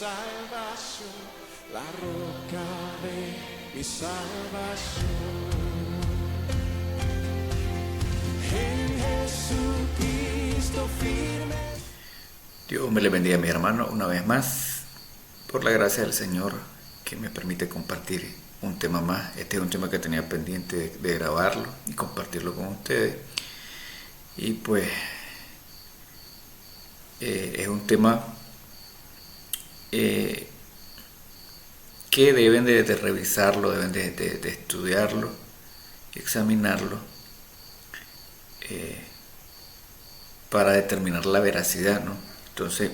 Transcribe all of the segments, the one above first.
salvación, la roca de mi salvación. En Jesucristo firme. Dios me le bendiga a mi hermano una vez más, por la gracia del Señor que me permite compartir un tema más. Este es un tema que tenía pendiente de grabarlo y compartirlo con ustedes. Y pues es un tema que deben de revisarlo, deben de estudiarlo, examinarlo para determinar la veracidad, ¿no? Entonces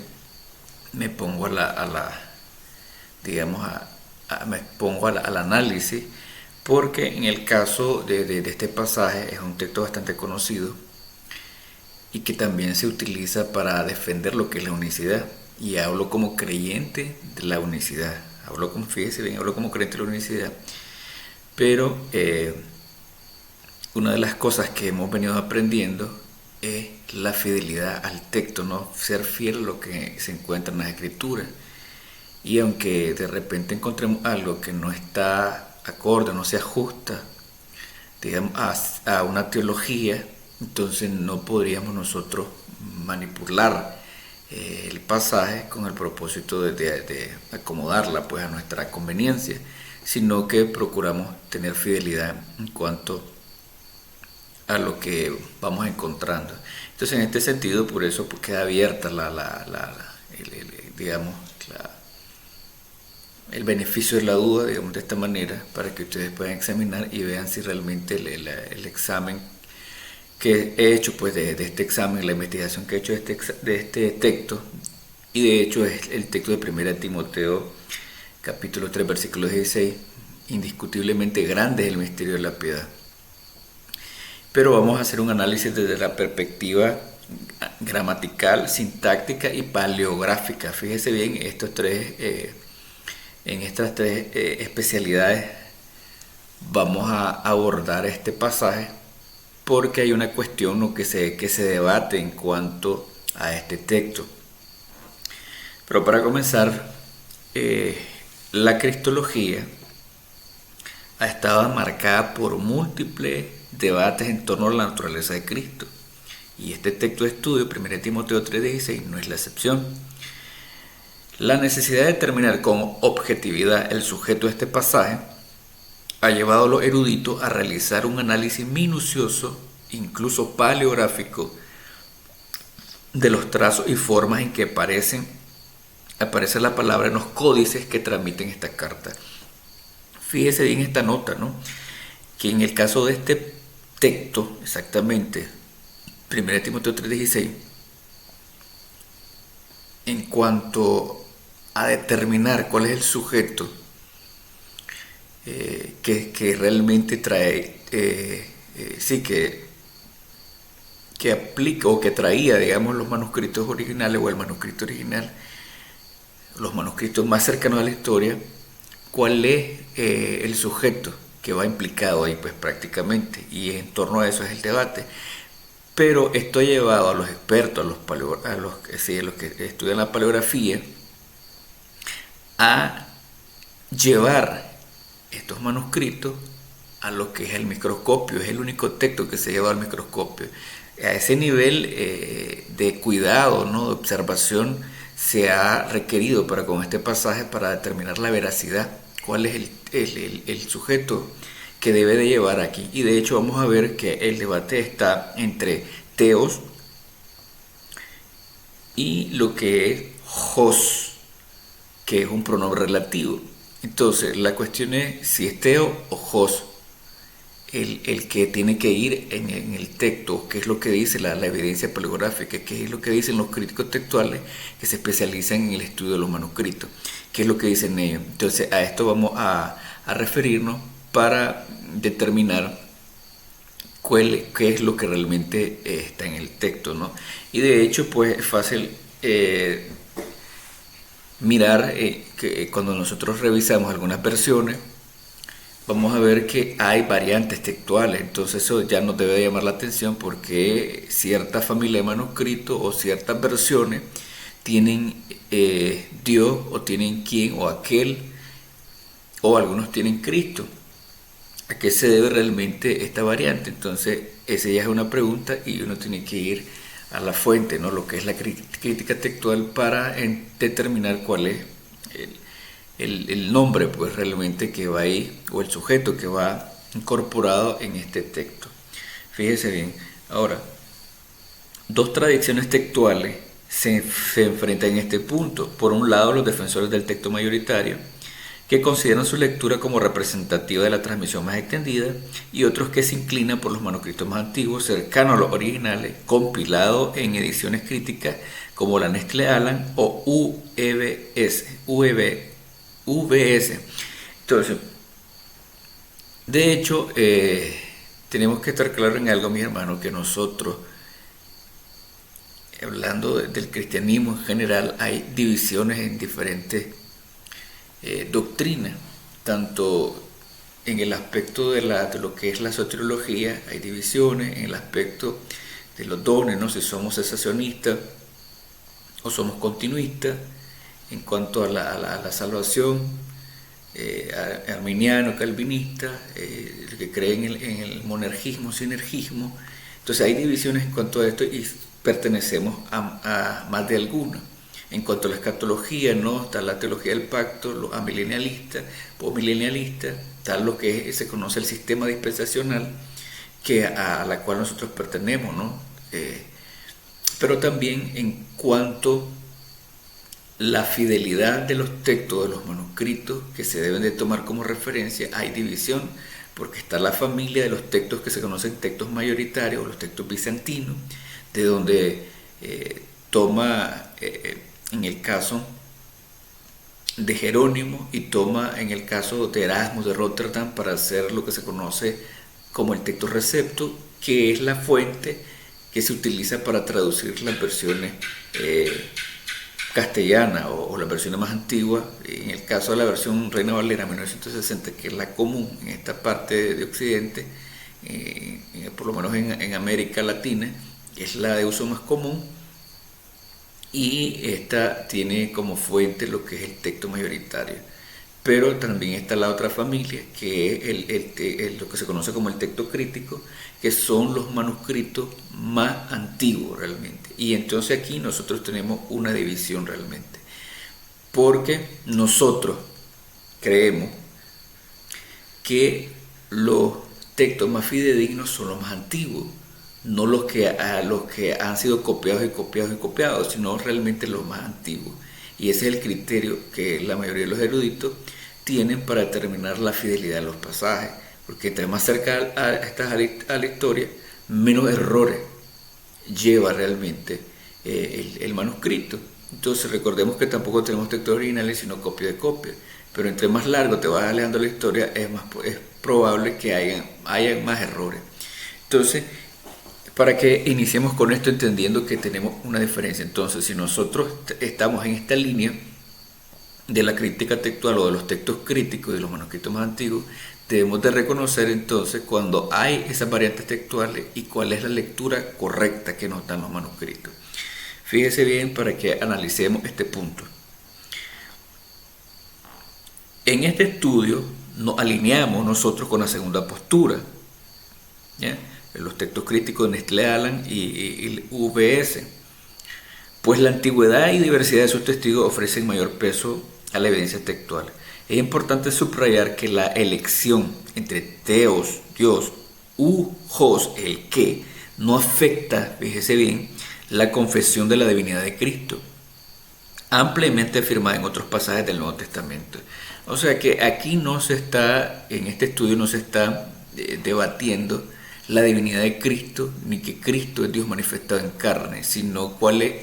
me pongo al análisis, porque en el caso de este pasaje es un texto bastante conocido y que también se utiliza para defender lo que es la unicidad. Y hablo como creyente de la unicidad. Fíjese bien, hablo como creyente de la unicidad. Pero una de las cosas que hemos venido aprendiendo es la fidelidad al texto, ¿no? Ser fiel a lo que se encuentra en las escrituras. Y aunque de repente encontremos algo que no está acorde, no se ajusta, digamos, a una teología, entonces no podríamos nosotros manipular el pasaje con el propósito de acomodarla pues a nuestra conveniencia, sino que procuramos tener fidelidad en cuanto a lo que vamos encontrando. Entonces en este sentido, por eso pues, queda abierta el beneficio de la duda, digamos de esta manera, para que ustedes puedan examinar y vean si realmente el examen que he hecho pues de este examen, la investigación que he hecho de este texto, y de hecho es el texto de 1 Timoteo capítulo 3 versículo 16, indiscutiblemente grande es el misterio de la piedad. Pero vamos a hacer un análisis desde la perspectiva gramatical, sintáctica y paleográfica. Fíjese bien, en estas tres especialidades vamos a abordar este pasaje, porque hay una cuestión que se debate en cuanto a este texto. Pero para comenzar, la cristología ha estado marcada por múltiples debates en torno a la naturaleza de Cristo. Y este texto de estudio, 1 Timoteo 3:16, no es la excepción. La necesidad de determinar con objetividad el sujeto de este pasaje ha llevado a los eruditos a realizar un análisis minucioso, incluso paleográfico, de los trazos y formas en que aparece la palabra en los códices que transmiten esta carta. Fíjese bien esta nota, ¿no? Que en el caso de este texto, exactamente, 1 Timoteo 3:16, en cuanto a determinar cuál es el sujeto que realmente trae, que aplica o que traía, digamos, los manuscritos originales o el manuscrito original, los manuscritos más cercanos a la historia, cuál es el sujeto que va implicado ahí, pues prácticamente, y en torno a eso es el debate. Pero esto ha llevado a los expertos, a los que estudian la paleografía, a llevar estos manuscritos a lo que es el microscopio. Es el único texto que se lleva al microscopio. A ese nivel de cuidado, ¿no?, de observación se ha requerido con este pasaje para determinar la veracidad, cuál es el sujeto que debe de llevar aquí. Y de hecho vamos a ver que el debate está entre teos y lo que es hos, que es un pronombre relativo. Entonces la cuestión es si es teo o hos el que tiene que ir en el texto, qué es lo que dice la evidencia paleográfica, qué es lo que dicen los críticos textuales que se especializan en el estudio de los manuscritos, qué es lo que dicen ellos. Entonces a esto vamos a referirnos para determinar qué es lo que realmente está en el texto, ¿no? Y de hecho pues es fácil mirar que cuando nosotros revisamos algunas versiones vamos a ver que hay variantes textuales. Entonces eso ya nos debe llamar la atención, porque cierta familia de manuscritos o ciertas versiones tienen Dios, o tienen quién o aquel, o algunos tienen Cristo. ¿A qué se debe realmente esta variante? Entonces, esa ya es una pregunta y uno tiene que ir a la fuente, ¿no? Lo que es la crítica textual para determinar cuál es el nombre, pues realmente que va ahí, o el sujeto que va incorporado en este texto. Fíjese bien. Ahora, dos tradiciones textuales se enfrentan en este punto. Por un lado, los defensores del texto mayoritario, que consideran su lectura como representativa de la transmisión más extendida, y otros que se inclinan por los manuscritos más antiguos, cercanos a los originales, compilados en ediciones críticas como la Nestle Aland o UVS. Entonces, de hecho, tenemos que estar claros en algo, mis hermanos, que nosotros, hablando del cristianismo en general, hay divisiones en diferentes doctrinas, tanto en el aspecto de lo que es la soteriología, hay divisiones, en el aspecto de los dones, ¿no? Si somos cesacionistas o somos continuistas, en cuanto a la salvación, arminiano, calvinista, que creen en el monergismo, sinergismo. Entonces hay divisiones en cuanto a esto y pertenecemos a más de alguna. En cuanto a la escatología, ¿no? Está la teología del pacto, los amilenialistas, postmilenialistas, tal lo que se conoce el sistema dispensacional, que a la cual nosotros pertenecemos, ¿no? Pero también en cuanto la fidelidad de los textos, de los manuscritos que se deben de tomar como referencia, hay división, porque está la familia de los textos que se conocen textos mayoritarios, los textos bizantinos, de donde toma en el caso de Jerónimo y toma en el caso de Erasmo de Rotterdam para hacer lo que se conoce como el texto recepto, que es la fuente que se utiliza para traducir las versiones castellana o las versiones más antiguas. En el caso de la versión Reina Valera 1960, que es la común en esta parte de Occidente, por lo menos en América Latina, es la de uso más común, y esta tiene como fuente lo que es el texto mayoritario. Pero también está la otra familia, que es lo que se conoce como el texto crítico, que son los manuscritos más antiguos realmente. Y entonces aquí nosotros tenemos una división realmente, porque nosotros creemos que los textos más fidedignos son los más antiguos, no los que han sido copiados y copiados y copiados, sino realmente los más antiguos. Y ese es el criterio que la mayoría de los eruditos tienen para determinar la fidelidad de los pasajes, porque entre más cerca estás a la historia, menos errores lleva realmente el manuscrito. Entonces recordemos que tampoco tenemos textos originales, sino copia de copia. Pero entre más largo te vas alejando la historia, es probable que haya más errores. Entonces, para que iniciemos con esto entendiendo que tenemos una diferencia. Entonces, si nosotros estamos en esta línea de la crítica textual o de los textos críticos de los manuscritos más antiguos, debemos de reconocer entonces cuando hay esas variantes textuales y cuál es la lectura correcta que nos dan los manuscritos. Fíjese bien para que analicemos este punto. En este estudio nos alineamos nosotros con la segunda postura, ¿ya? Los textos críticos de Nestle Aland y UVS, pues la antigüedad y diversidad de sus testigos ofrecen mayor peso a la evidencia textual. Es importante subrayar que la elección entre Theos, Dios, Hos, el que, no afecta, fíjese bien, la confesión de la divinidad de Cristo, ampliamente afirmada en otros pasajes del Nuevo Testamento. O sea que aquí en este estudio no se está debatiendo la divinidad de Cristo, ni que Cristo es Dios manifestado en carne, sino cuál es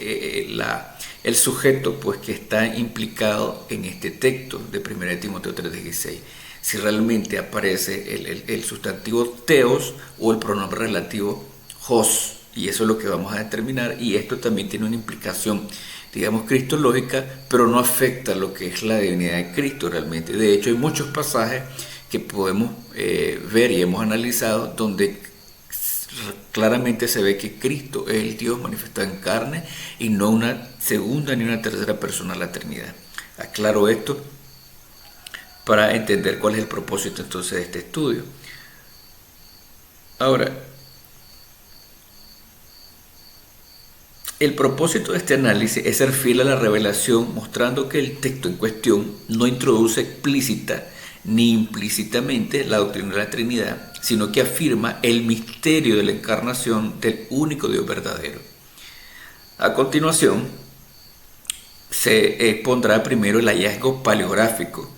el sujeto pues, que está implicado en este texto de 1 Timoteo 3:16. Si realmente aparece el sustantivo Theos o el pronombre relativo Hos, y eso es lo que vamos a determinar, y esto también tiene una implicación, digamos, cristológica, pero no afecta lo que es la divinidad de Cristo realmente. De hecho, hay muchos pasajes que podemos ver y hemos analizado donde claramente se ve que Cristo es el Dios manifestado en carne y no una segunda ni una tercera persona de la Trinidad. Aclaro esto para entender cuál es el propósito entonces de este estudio. Ahora, el propósito de este análisis es ser fiel a la revelación, mostrando que el texto en cuestión no introduce explícita ni implícitamente la doctrina de la Trinidad, sino que afirma el misterio de la encarnación del único Dios verdadero. A continuación, se expondrá primero el hallazgo paleográfico,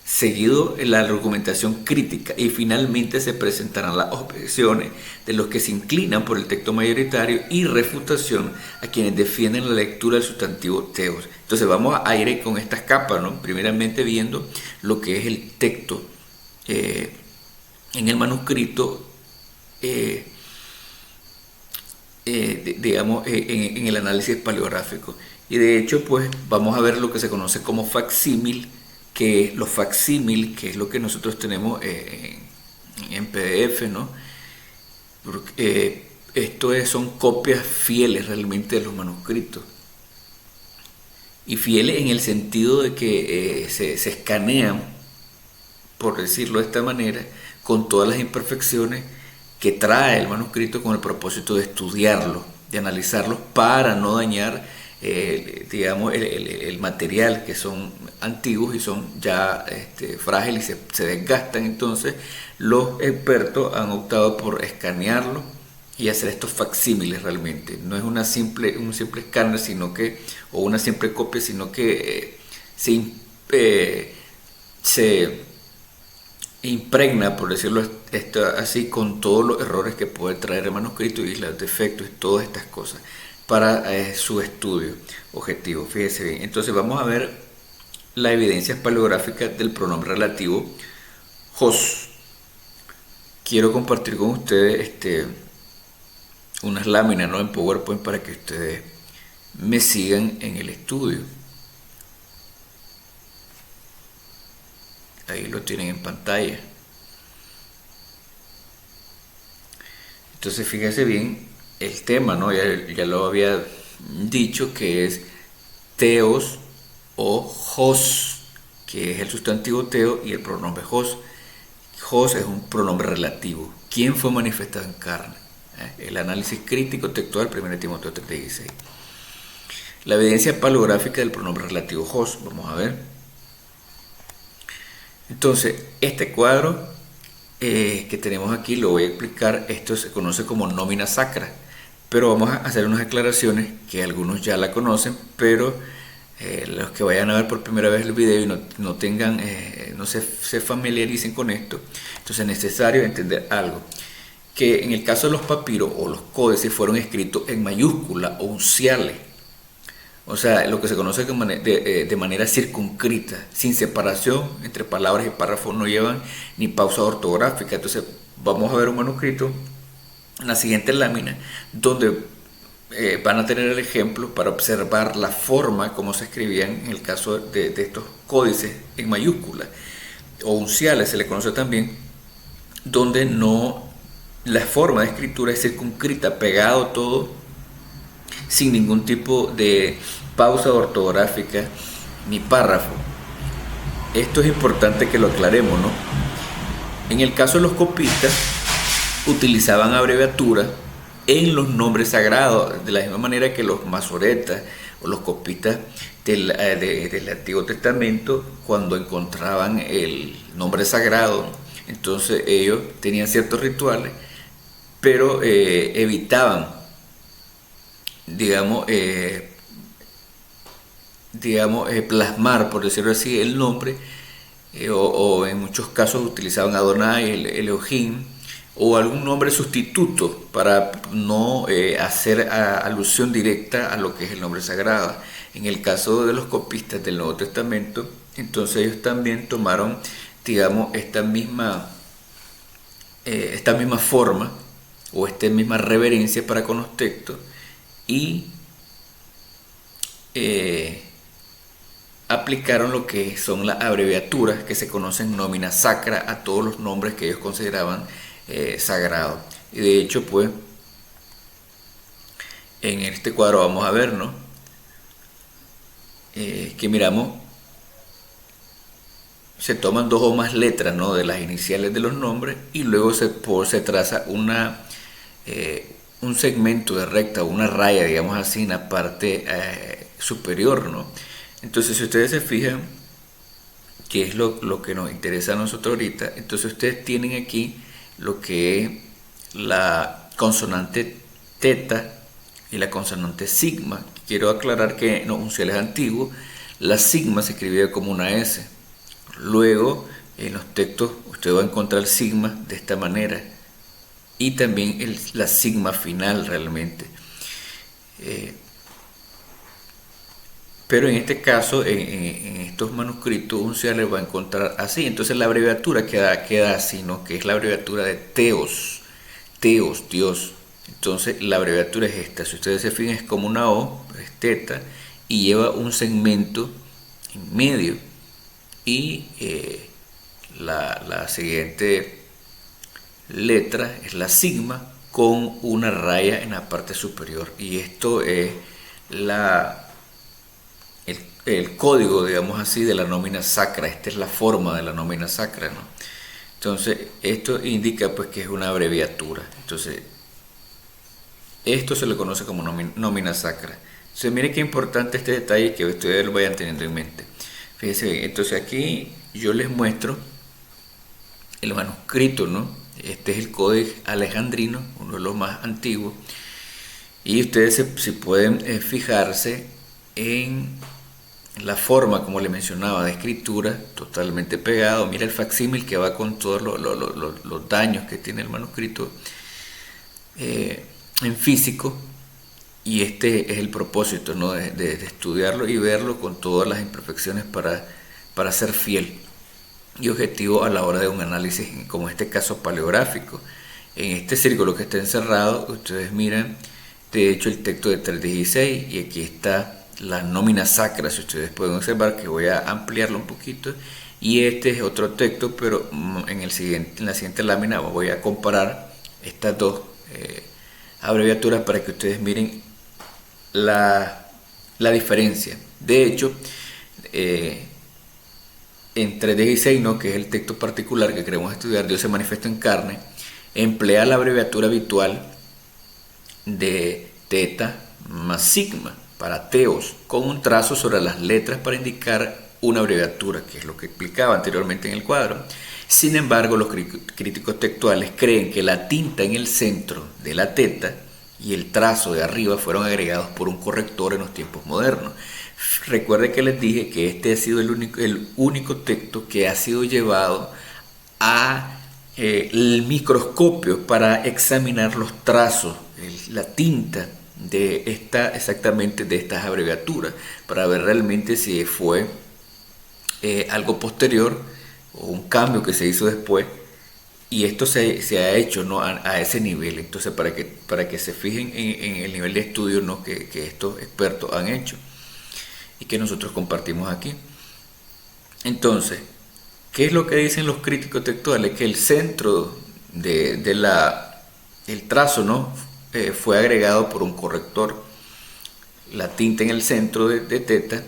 seguido la argumentación crítica y finalmente se presentarán las objeciones de los que se inclinan por el texto mayoritario y refutación a quienes defienden la lectura del sustantivo teos. Entonces vamos a ir con estas capas, ¿no? Primeramente viendo lo que es el texto en el manuscrito, digamos, en el análisis paleográfico. Y de hecho, pues vamos a ver lo que se conoce como facsímil, que los facsímil, que es lo que nosotros tenemos en PDF, ¿no? Porque, son copias fieles realmente de los manuscritos. Y fieles en el sentido de que se escanean, por decirlo de esta manera, con todas las imperfecciones que trae el manuscrito con el propósito de estudiarlo, de analizarlo para no dañar digamos, el material, que son antiguos y son ya frágiles y se desgastan. Entonces los expertos han optado por escanearlo y hacer estos facsímiles realmente. No es un simple escáner, sino que, o una simple copia, sino que se impregna, por decirlo así, con todos los errores que puede traer el manuscrito y los defectos y todas estas cosas para su estudio objetivo. Fíjese bien. Entonces vamos a ver las evidencias paleográficas del pronombre relativo Jos. Quiero compartir con ustedes unas láminas, ¿no?, en PowerPoint para que ustedes me sigan en el estudio. Ahí lo tienen en pantalla. Entonces fíjense bien el tema, ¿no? Ya lo había dicho, que es teos o Jos, que es el sustantivo teo y el pronombre Jos. Jos es un pronombre relativo. ¿Quién fue manifestado en carne? El análisis crítico textual, 1 Timoteo 3:16. La evidencia paleográfica del pronombre relativo Jos. Vamos a ver. Entonces, este cuadro que tenemos aquí lo voy a explicar. Esto se conoce como nómina sacra, pero vamos a hacer unas aclaraciones que algunos ya la conocen, pero los que vayan a ver por primera vez el video y no se familiaricen con esto, entonces es necesario entender algo, que en el caso de los papiros o los códices fueron escritos en mayúscula o unciales, o sea, lo que se conoce de manera circunscrita, sin separación entre palabras y párrafos, no llevan ni pausa ortográfica. Entonces vamos a ver un manuscrito en la siguiente lámina, donde van a tener el ejemplo para observar la forma como se escribían en el caso de estos códices en mayúscula o unciales, se le conoce también, donde la forma de escritura es circunscrita, pegado todo, sin ningún tipo de pausa ortográfica ni párrafo. Esto es importante que lo aclaremos, ¿no? En el caso de los copistas, utilizaban abreviaturas en los nombres sagrados, de la misma manera que los masoretas o los copistas del Antiguo Testamento, cuando encontraban el nombre sagrado, entonces ellos tenían ciertos rituales, pero evitaban, digamos, plasmar, por decirlo así, el nombre, o en muchos casos utilizaban Adonai, el Elohim, o algún nombre sustituto para no hacer alusión directa a lo que es el nombre sagrado. En el caso de los copistas del Nuevo Testamento, entonces ellos también tomaron, digamos, esta misma forma o esta misma reverencia para con los textos y aplicaron lo que son las abreviaturas que se conocen nómina sacra a todos los nombres que ellos consideraban sagrados. Y de hecho, pues, en este cuadro vamos a ver, ¿no? Que miramos, se toman dos o más letras, ¿no?, de las iniciales de los nombres, y luego se traza un segmento de recta, una raya, digamos así, en la parte superior, ¿no? Entonces, si ustedes se fijan, que es lo que nos interesa a nosotros ahorita, entonces ustedes tienen aquí lo que es la consonante teta y la consonante sigma. Quiero aclarar que en unciales antiguos la sigma se escribía como una S. Luego en los textos usted va a encontrar sigma de esta manera, y también la sigma final realmente. Pero en este caso, en estos manuscritos unciales va a encontrar así. Entonces la abreviatura queda así, ¿no? Que es la abreviatura de Teos. Teos, Dios. Entonces la abreviatura es esta. Si ustedes se fijan, es como una O, es teta, y lleva un segmento en medio. Y la siguiente letra es la sigma con una raya en la parte superior. Y esto es el código, digamos así, de la nómina sacra. Esta es la forma de la nómina sacra, ¿no? Entonces, esto indica pues que es una abreviatura. Entonces, esto se le conoce como nómina sacra. Entonces, mire qué importante este detalle, que ustedes lo vayan teniendo en mente. Fíjense bien, entonces aquí yo les muestro el manuscrito, ¿no? Este es el Códice Alejandrino, uno de los más antiguos. Y ustedes si pueden fijarse en la forma, como le mencionaba, de escritura, totalmente pegado. Mira el facsímil que va con todos los daños que tiene el manuscrito en físico. Y este es el propósito, ¿no?, de estudiarlo y verlo con todas las imperfecciones para ser fiel y objetivo a la hora de un análisis, como este caso paleográfico. En este círculo que está encerrado, ustedes miran, de hecho, el texto de 316, y aquí está la nómina sacra, si ustedes pueden observar, que voy a ampliarlo un poquito. Y este es otro texto, pero en la siguiente lámina voy a comparar estas dos abreviaturas para que ustedes miren la diferencia. De hecho, en 316, ¿no?, que es el texto particular que queremos estudiar, Dios se manifiesta en carne, emplea la abreviatura habitual de teta más sigma para teos, con un trazo sobre las letras para indicar una abreviatura, que es lo que explicaba anteriormente en el cuadro. Sin embargo, los críticos textuales creen que la tinta en el centro de la teta y el trazo de arriba fueron agregados por un corrector en los tiempos modernos. Recuerde que les dije que este ha sido el único texto que ha sido llevado a el microscopio para examinar los trazos, la tinta exactamente de estas abreviaturas, para ver realmente si fue algo posterior o un cambio que se hizo después. Y esto se ha hecho, ¿no?, a ese nivel. Entonces, para que se fijen en el nivel de estudio, ¿no?, que estos expertos han hecho y que nosotros compartimos aquí. Entonces, ¿qué es lo que dicen los críticos textuales? Que el centro el trazo, ¿no?, fue agregado por un corrector. La tinta en el centro de teta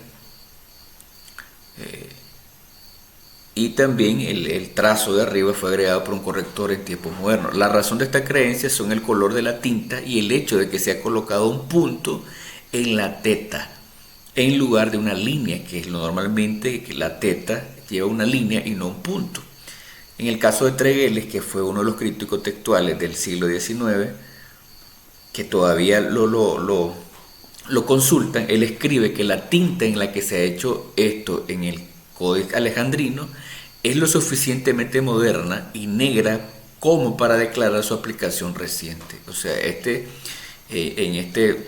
y también el trazo de arriba fue agregado por un corrector en tiempos modernos. La razón de esta creencia son el color de la tinta y el hecho de que se ha colocado un punto en la teta en lugar de una línea, que es normalmente que la teta lleva una línea y no un punto. En el caso de Tregelles, que fue uno de los críticos textuales del siglo XIX, que todavía lo consultan, él escribe que la tinta en la que se ha hecho esto en el Códice Alejandrino es lo suficientemente moderna y negra como para declarar su aplicación reciente. O sea, en este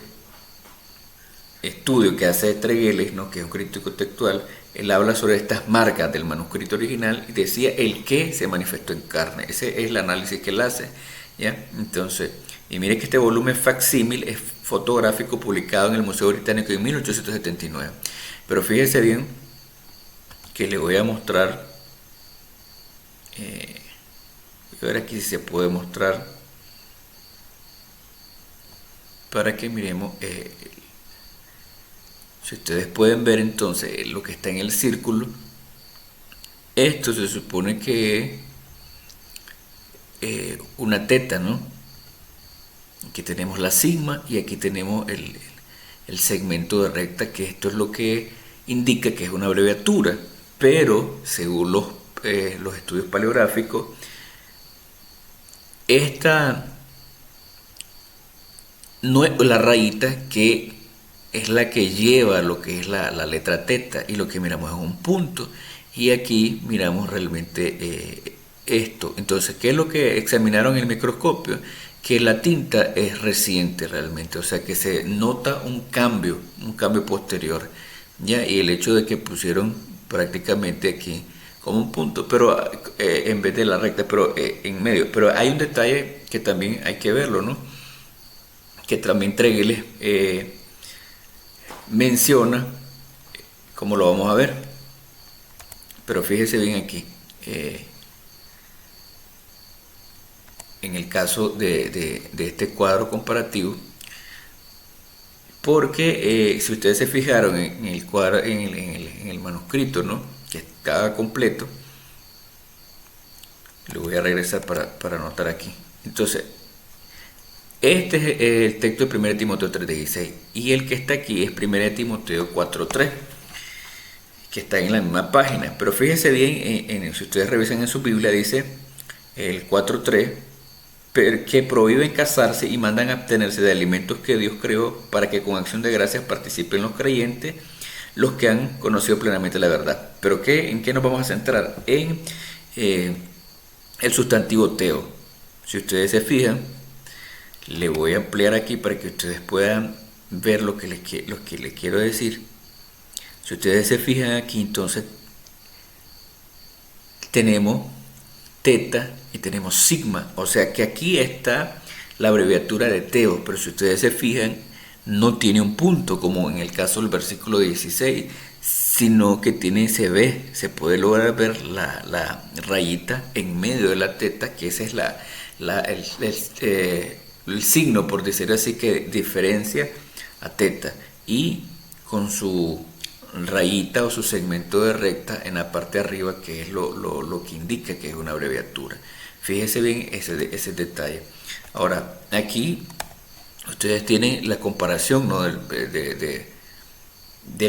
estudio que hace Tregelles, ¿no?, que es un crítico textual, él habla sobre estas marcas del manuscrito original y decía el que se manifestó en carne. Ese es el análisis que él hace, ¿ya? Entonces, y mire que este volumen facsímil es fotográfico, publicado en el Museo Británico en 1879. Pero fíjese bien que le voy a mostrar, voy a ver aquí si se puede mostrar para que miremos. Si ustedes pueden ver entonces lo que está en el círculo, esto se supone que es una teta, ¿no? Aquí tenemos la sigma y aquí tenemos el segmento de recta, que esto es lo que indica que es una abreviatura, pero según los estudios paleográficos, esta no es la rayita que es la que lleva lo que es la letra teta, y lo que miramos es un punto, y aquí miramos realmente esto. Entonces, ¿qué es lo que examinaron en el microscopio? Que la tinta es reciente realmente, o sea que se nota un cambio posterior, ¿ya? Y el hecho de que pusieron prácticamente aquí como un punto, pero en vez de la recta, pero en medio. Pero hay un detalle que también hay que verlo, ¿no? Que también Tréguiles menciona, como lo vamos a ver. Pero fíjese bien aquí, en el caso de este cuadro comparativo, porque si ustedes se fijaron en el cuadro, en el manuscrito, ¿no? Que estaba completo, lo voy a regresar para anotar aquí. Entonces, este es el texto de 1 Timoteo 3:16, y el que está aquí es 1 Timoteo 4:3, que está en la misma página. Pero fíjense bien, si ustedes revisan en su Biblia, dice el 4:3, que prohíben casarse y mandan a abstenerse de alimentos que Dios creó, para que con acción de gracias participen los creyentes, los que han conocido plenamente la verdad. Pero ¿en qué nos vamos a centrar? En el sustantivo teo. Si ustedes se fijan, le voy a ampliar aquí para que ustedes puedan ver lo que les quiero decir. Si ustedes se fijan aquí, entonces tenemos teta y tenemos sigma, o sea que aquí está la abreviatura de teo, pero si ustedes se fijan, no tiene un punto como en el caso del versículo 16, sino que se puede lograr ver la rayita en medio de la teta, que ese es el signo, por decir así, que diferencia a teta, y con su rayita o su segmento de recta en la parte de arriba, que es lo que indica que es una abreviatura. Fíjense bien ese detalle. Ahora, aquí ustedes tienen la comparación, ¿no? de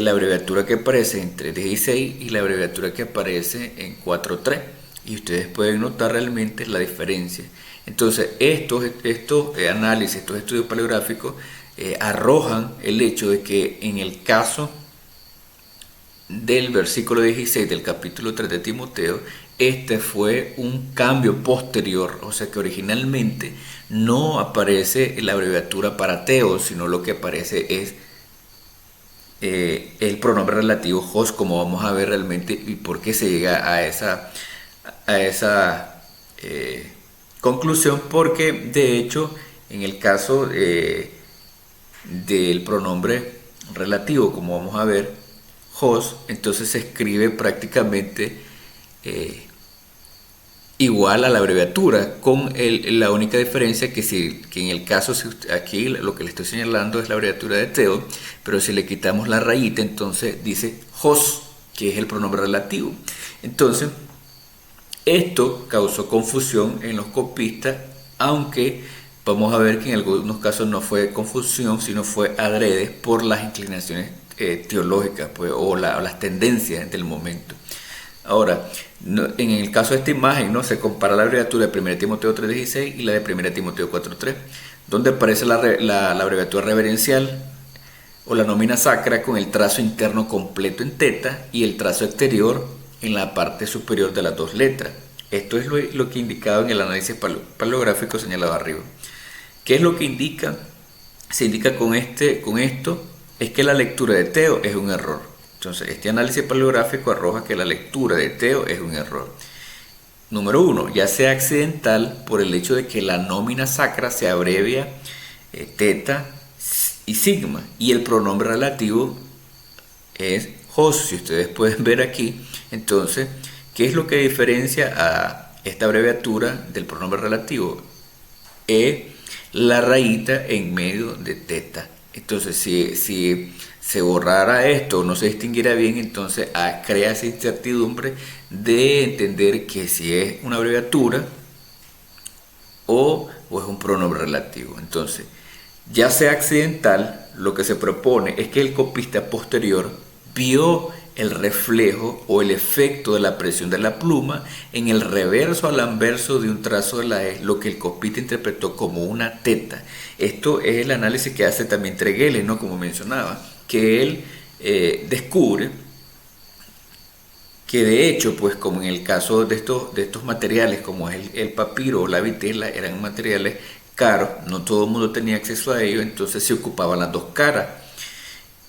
la abreviatura que aparece en 3:16 y la abreviatura que aparece en 4:3, y ustedes pueden notar realmente la diferencia. Entonces, estos análisis, estos estudios paleográficos arrojan el hecho de que en el caso del versículo 16 del capítulo 3 de Timoteo, este fue un cambio posterior, o sea que originalmente no aparece la abreviatura para teo, sino lo que aparece es el pronombre relativo hos, como vamos a ver realmente y por qué se llega a esa conclusión, porque de hecho en el caso del pronombre relativo, como vamos a ver, hos, entonces se escribe prácticamente igual a la abreviatura, con la única diferencia que en el caso, aquí lo que le estoy señalando es la abreviatura de teo, pero si le quitamos la rayita, entonces dice hos, que es el pronombre relativo. Entonces, esto causó confusión en los copistas, aunque vamos a ver que en algunos casos no fue confusión, sino fue adrede por las inclinaciones teológicas, pues, o las tendencias del momento. Ahora, en el caso de esta imagen, ¿no? Se compara la abreviatura de 1 Timoteo 3:16 y la de 1 Timoteo 4:3, donde aparece la abreviatura reverencial o la nómina sacra con el trazo interno completo en teta y el trazo exterior en la parte superior de las dos letras. Esto es lo que indicado en el análisis paleográfico señalado arriba. ¿Qué es lo que indica? Se indica con esto es que la lectura de teo es un error. Entonces, este análisis paleográfico arroja que la lectura de teo es un error. Número 1, ya sea accidental por el hecho de que la nómina sacra se abrevia teta y sigma, y el pronombre relativo es hos, si ustedes pueden ver aquí. Entonces, ¿qué es lo que diferencia a esta abreviatura del pronombre relativo? la rayita en medio de teta. Entonces, si se borrara esto o no se distinguiera bien, entonces crea esa incertidumbre de entender que si es una abreviatura o es un pronombre relativo. Entonces, ya sea accidental, lo que se propone es que el copista posterior vio el reflejo o el efecto de la presión de la pluma en el reverso al anverso de un trazo de la E, lo que el copista interpretó como una teta. Esto es el análisis que hace también Tregelles, ¿no? Como mencionaba, que él descubre que de hecho, pues como en el caso de estos materiales, como es el papiro o la vitela, eran materiales caros, no todo el mundo tenía acceso a ellos, entonces se ocupaban las dos caras.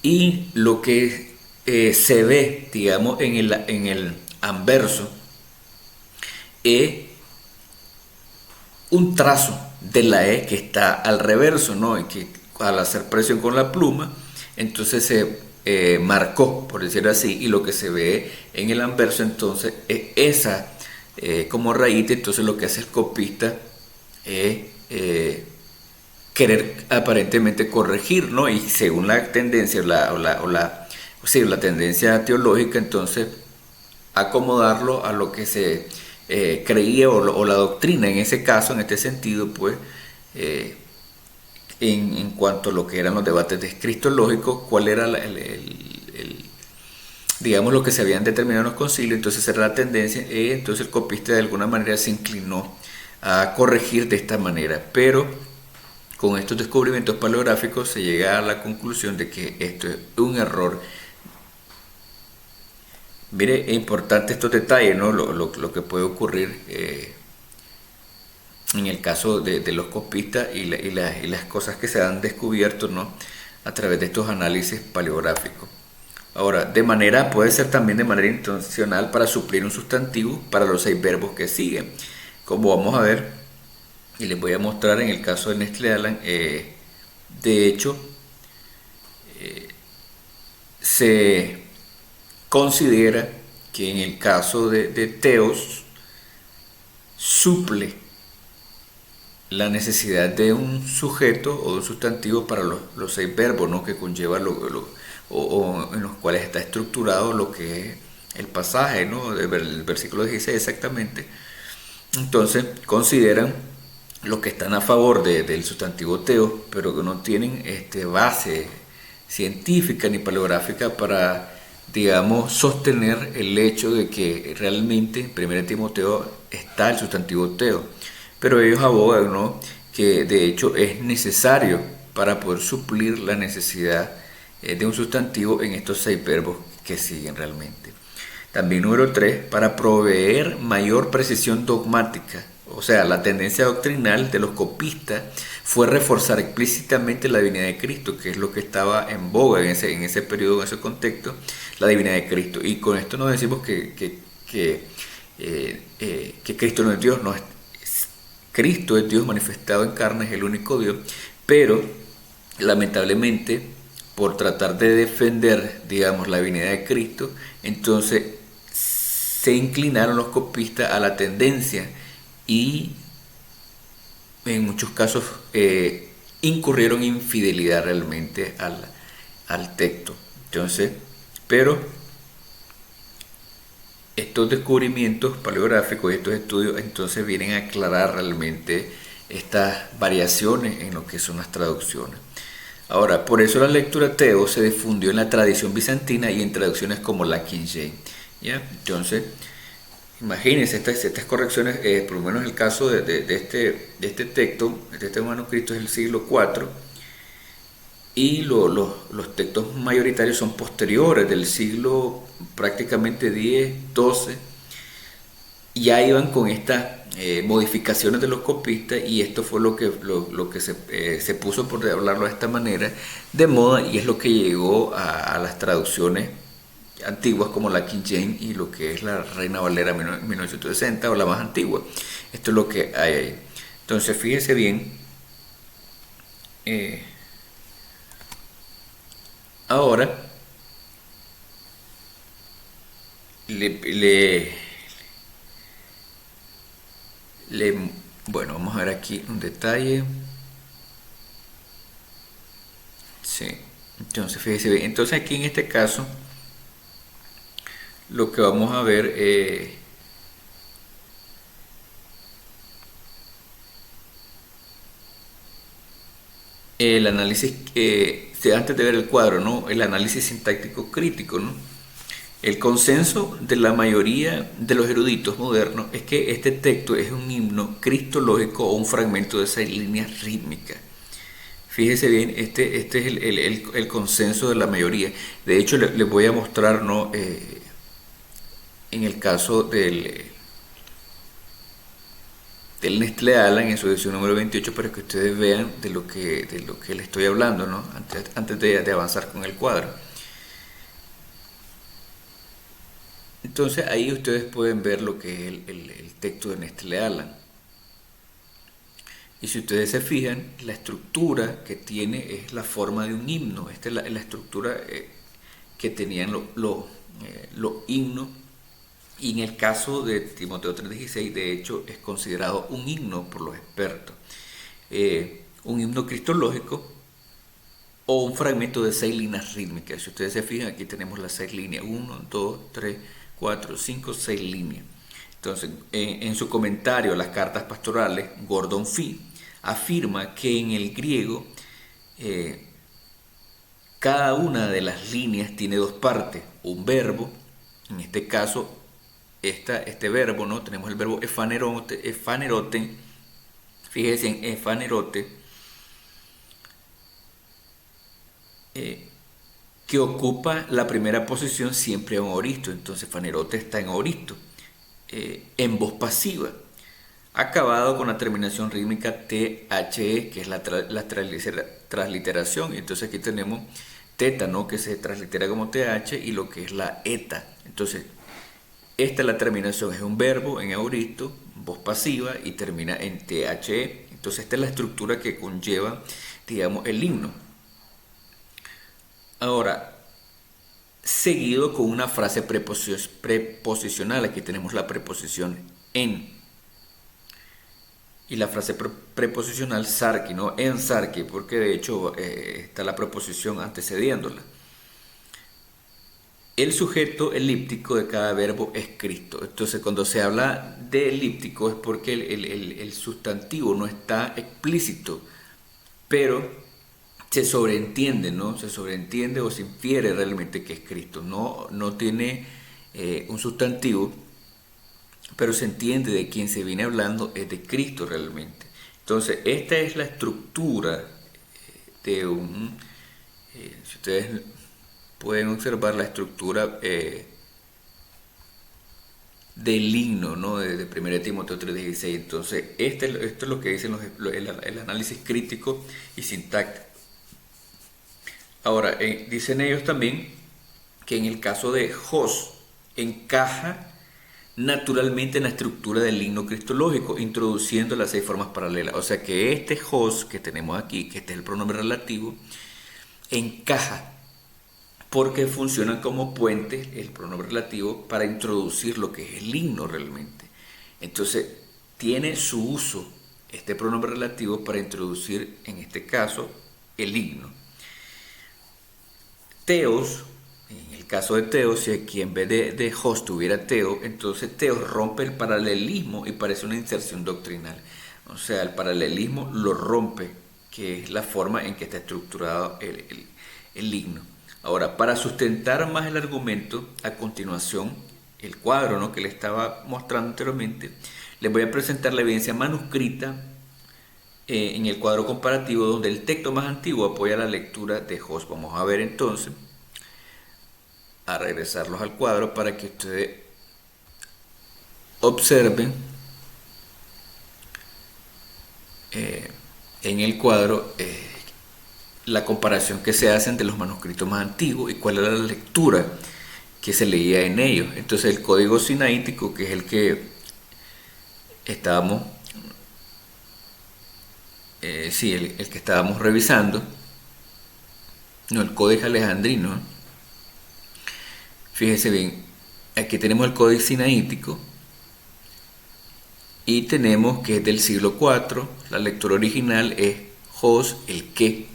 Y lo que se ve, digamos, en el anverso, es un trazo de la E que está al reverso, ¿no? Y que al hacer presión con la pluma, entonces se marcó, por decirlo así, y lo que se ve en el anverso entonces es esa como rayita. Entonces lo que hace el copista es querer aparentemente corregir, ¿no? Y según la tendencia la tendencia teológica, entonces acomodarlo a lo que se creía o la doctrina en ese caso, en este sentido, pues eh, en cuanto a lo que eran los debates de cristológicos, cuál era digamos lo que se habían determinado en los concilios. Entonces era la tendencia, entonces el copista de alguna manera se inclinó a corregir de esta manera, pero con estos descubrimientos paleográficos se llega a la conclusión de que esto es un error. Mire, es importante estos detalles, ¿no? Lo que puede ocurrir en el caso de los copistas y las cosas que se han descubierto, ¿no? A través de estos análisis paleográficos. Ahora, puede ser también de manera intencional para suplir un sustantivo para los 6 verbos que siguen. Como vamos a ver, y les voy a mostrar en el caso de Nestlé Aland, de hecho, se considera que en el caso de Teos suple la necesidad de un sujeto o de un sustantivo para los 6 verbos, ¿no? Que conlleva o en los cuales está estructurado lo que es el pasaje, ¿no? Del versículo 16 exactamente. Entonces consideran los que están a favor del sustantivo teo, pero que no tienen base científica ni paleográfica para, digamos, sostener el hecho de que realmente en 1 Timoteo está el sustantivo teo. Pero ellos abogan, ¿no?, que de hecho es necesario para poder suplir la necesidad de un sustantivo en estos 6 verbos que siguen realmente. También número 3, para proveer mayor precisión dogmática. O sea, la tendencia doctrinal de los copistas fue reforzar explícitamente la divinidad de Cristo, que es lo que estaba en boga en ese periodo, en ese contexto, la divinidad de Cristo. Y con esto no decimos que Cristo no es Dios, no es, Cristo es Dios manifestado en carne, es el único Dios, pero lamentablemente por tratar de defender, digamos, la divinidad de Cristo, entonces se inclinaron los copistas a la tendencia y en muchos casos incurrieron en infidelidad realmente al texto. Entonces, pero estos descubrimientos paleográficos y estos estudios entonces vienen a aclarar realmente estas variaciones en lo que son las traducciones. Ahora, por eso la lectura teo se difundió en la tradición bizantina y en traducciones como la King James, ¿ya? Entonces, imagínense estas correcciones, por lo menos el caso de este texto, de este manuscrito es el siglo IV, y los textos mayoritarios son posteriores, del siglo prácticamente 10, 12, ya iban con estas modificaciones de los copistas, y esto fue lo que se puso, por hablarlo de esta manera, de moda, y es lo que llegó a las traducciones antiguas como la King James y lo que es la Reina Valera 1960 o la más antigua. Esto es lo que hay ahí. Entonces fíjense bien, ahora bueno, vamos a ver aquí un detalle. Sí. Entonces, fíjese bien. Entonces aquí en este caso, lo que vamos a ver, el análisis, antes de ver el cuadro, ¿no? El análisis sintáctico crítico, ¿no? El consenso de la mayoría de los eruditos modernos es que este texto es un himno cristológico o un fragmento de esa línea rítmica. Fíjese bien, este es el consenso de la mayoría. De hecho, les voy a mostrar, ¿no? En el caso del Nestlé Alan en su edición número 28 para que ustedes vean de lo que les estoy hablando, ¿no? Antes de avanzar con el cuadro. Entonces ahí ustedes pueden ver lo que es el texto de Nestlé Alan. Y si ustedes se fijan, la estructura que tiene es la forma de un himno. Esta es la estructura que tenían los himnos. Y en el caso de Timoteo 3:16, de hecho, es considerado un himno por los expertos. Un himno cristológico o un fragmento de 6 líneas rítmicas. Si ustedes se fijan, aquí tenemos las 6 líneas. 1, 2, 3, 4, 5, 6 líneas. Entonces, en su comentario a las cartas pastorales, Gordon Fee afirma que en el griego cada una de las líneas tiene dos partes, un verbo, en este caso este verbo, ¿no? Tenemos el verbo efanerote, fíjense en efanerote, que ocupa la primera posición siempre en aoristo. Entonces fanerote está en aoristo, en voz pasiva, acabado con la terminación rítmica THE, que es la transliteración. Y entonces aquí tenemos teta, ¿no? Que se translitera como TH, y lo que es la eta. Entonces, esta es la terminación, es un verbo en aoristo, voz pasiva, y termina en THE. Entonces, esta es la estructura que conlleva, digamos, el himno. Ahora, seguido con una frase preposicional. Aquí tenemos la preposición en. Y la frase preposicional sarki, ¿no? En sarki, porque de hecho está la preposición antecediéndola. El sujeto elíptico de cada verbo es Cristo. Entonces, cuando se habla de elíptico es porque el sustantivo no está explícito, pero se sobreentiende, ¿no? Se sobreentiende o se infiere realmente que es Cristo. No tiene un sustantivo, pero se entiende de quien se viene hablando es de Cristo realmente. Entonces, esta es la estructura de si ustedes pueden observar la estructura del himno, ¿no? de 1 Timoteo 3:16. Entonces, esto es lo que dicen el análisis crítico y sintáctico. Ahora, dicen ellos también que en el caso de Jos encaja naturalmente en la estructura del himno cristológico, introduciendo las 6 formas paralelas. O sea que este Jos que tenemos aquí, que este es el pronombre relativo, encaja porque funcionan como puente el pronombre relativo para introducir lo que es el himno realmente. Entonces, tiene su uso este pronombre relativo para introducir, en este caso, el himno. Teos, en el caso de Teos, si aquí en vez de Jos tuviera Teo, entonces Teos rompe el paralelismo y parece una inserción doctrinal. O sea, el paralelismo lo rompe, que es la forma en que está estructurado el himno. Ahora, para sustentar más el argumento, a continuación, el cuadro, ¿no?, que le estaba mostrando anteriormente, les voy a presentar la evidencia manuscrita en el cuadro comparativo, donde el texto más antiguo apoya la lectura de Jos. Vamos a ver entonces, a regresarlos al cuadro para que ustedes observen en el cuadro la comparación que se hacen de los manuscritos más antiguos y cuál era la lectura que se leía en ellos. Entonces, el código sinaítico, que es el que estábamos el que estábamos revisando, no, el Codex Alejandrino. Fíjese bien, aquí tenemos el Códice Sinaítico y tenemos que es del siglo IV, la lectura original es Jos el que.